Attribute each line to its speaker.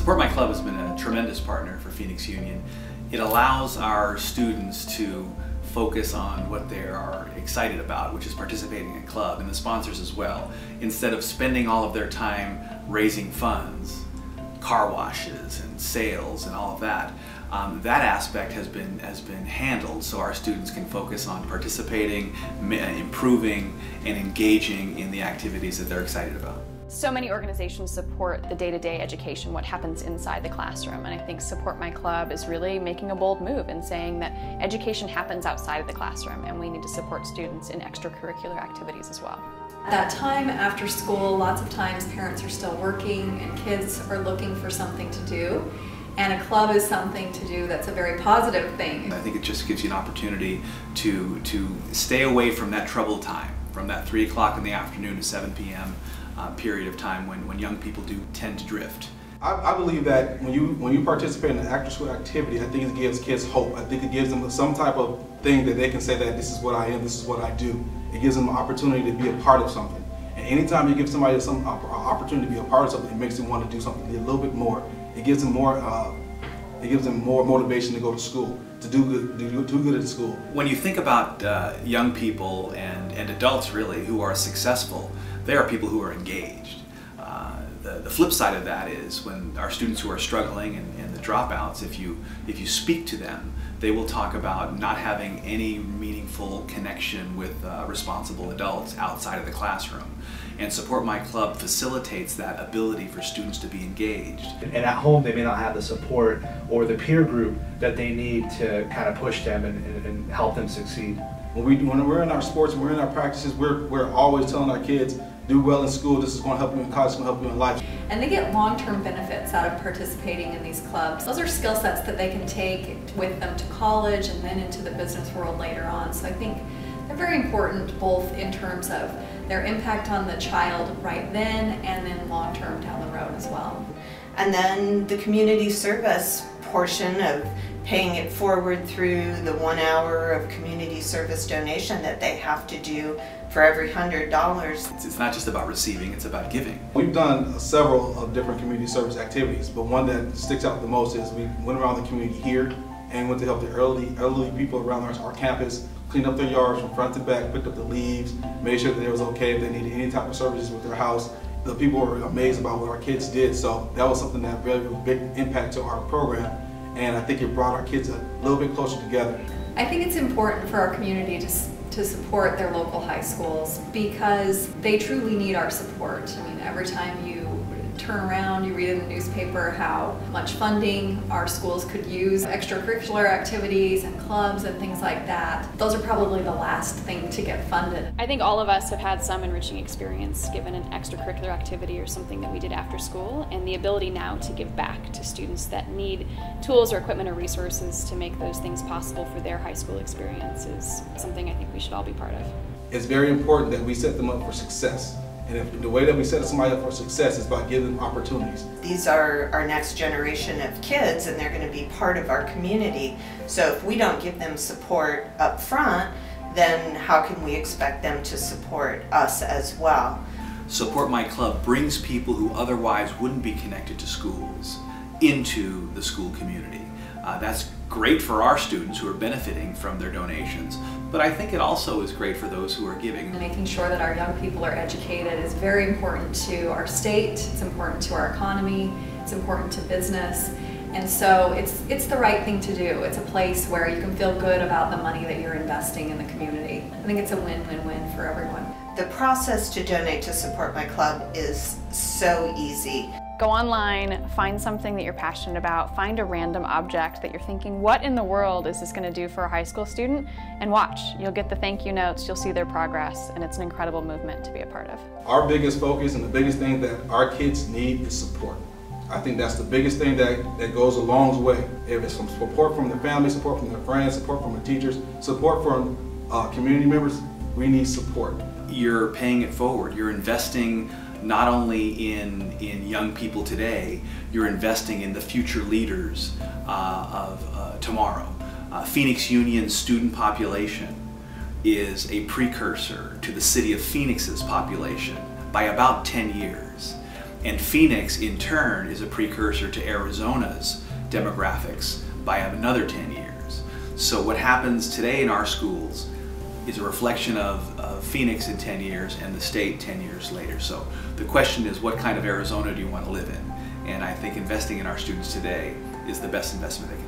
Speaker 1: Support My Club has been a tremendous partner for Phoenix Union. It allows our students to focus on what they are excited about, which is participating in club, and the sponsors as well, instead of spending all of their time raising funds, car washes and sales and all of that. That aspect has been handled so our students can focus on participating, improving, and engaging in the activities that they're excited about.
Speaker 2: So many organizations support the day-to-day education, what happens inside the classroom, and I think Support My Club is really making a bold move and saying that education happens outside of the classroom and we need to support students in extracurricular activities as well.
Speaker 3: At that time after school, lots of times parents are still working and kids are looking for something to do, and a club is something to do that's a very positive thing.
Speaker 1: I think it just gives you an opportunity to stay away from that troubled time, from that 3 o'clock in the afternoon to 7 p.m. Period of time when young people do tend to drift.
Speaker 4: I believe that when you participate in an after-school activity, I think it gives kids hope. I think it gives them some type of thing that they can say that this is what I am, this is what I do. It gives them an opportunity to be a part of something. And anytime you give somebody some opportunity to be a part of something, it makes them want to do something a little bit more. It gives them more motivation to go to school, to do good at school.
Speaker 1: When you think about young people and adults really who are successful, they are people who are engaged. The flip side of that is when our students who are struggling and the dropouts, if you speak to them, they will talk about not having any meaningful connection with responsible adults outside of the classroom. And Support My Club facilitates that ability for students to be engaged.
Speaker 5: And at home they may not have the support or the peer group that they need to kind of push them and help them succeed.
Speaker 4: When we're in our sports, when we're in our practices, we're always telling our kids, do well in school, this is going to help you in college, it's going to help you in life.
Speaker 3: And they get long-term benefits out of participating in these clubs. Those are skill sets that they can take with them to college and then into the business world later on. So I think they're very important both in terms of their impact on the child right then and then long-term down the road as well.
Speaker 6: And then the community service portion of paying it forward through the 1 hour of community service donation that they have to do for every $100.
Speaker 1: It's not just about receiving, it's about giving.
Speaker 4: We've done several of different community service activities, but one that sticks out the most is we went around the community here and went to help the elderly people around our campus, cleaned up their yards from front to back, picked up the leaves, made sure that it was okay if they needed any type of services with their house. The people were amazed about what our kids did, so that was something that really had a big impact to our program, and I think it brought our kids a little bit closer together.
Speaker 3: I think it's important for our community to support their local high schools because they truly need our support. I mean, every time you turn around, you read in the newspaper how much funding our schools could use, extracurricular activities and clubs and things like that. Those are probably the last thing to get funded.
Speaker 2: I think all of us have had some enriching experience given an extracurricular activity or something that we did after school, and the ability now to give back to students that need tools or equipment or resources to make those things possible for their high school experience is something I think we should all be part of.
Speaker 4: It's very important that we set them up for success. And if the way that we set somebody up for success is by giving them opportunities.
Speaker 6: These are our next generation of kids and they're going to be part of our community. So if we don't give them support up front, then how can we expect them to support us as well?
Speaker 1: Support My Club brings people who otherwise wouldn't be connected to schools into the school community. That's great for our students who are benefiting from their donations, but I think it also is great for those who are giving.
Speaker 3: Making sure that our young people are educated is very important to our state, it's important to our economy, it's important to business, and so it's the right thing to do. It's a place where you can feel good about the money that you're investing in the community. I think it's a win-win-win for everyone.
Speaker 6: The process to donate to Support My Club is so easy.
Speaker 2: Go online, find something that you're passionate about, find a random object that you're thinking, what in the world is this going to do for a high school student? And watch. You'll get the thank you notes, you'll see their progress, and it's an incredible movement to be a part of.
Speaker 4: Our biggest focus and the biggest thing that our kids need is support. I think that's the biggest thing that goes a long way. If it's from support from their family, support from their friends, support from the teachers, support from community members, we need support.
Speaker 1: You're paying it forward. You're investing not only in young people today, you're investing in the future leaders of tomorrow. Phoenix Union's student population is a precursor to the city of Phoenix's population by about 10 years. And Phoenix, in turn, is a precursor to Arizona's demographics by another 10 years. So what happens today in our schools is a reflection of Phoenix in 10 years and the state 10 years later. So the question is, what kind of Arizona do you want to live in? And I think investing in our students today is the best investment they can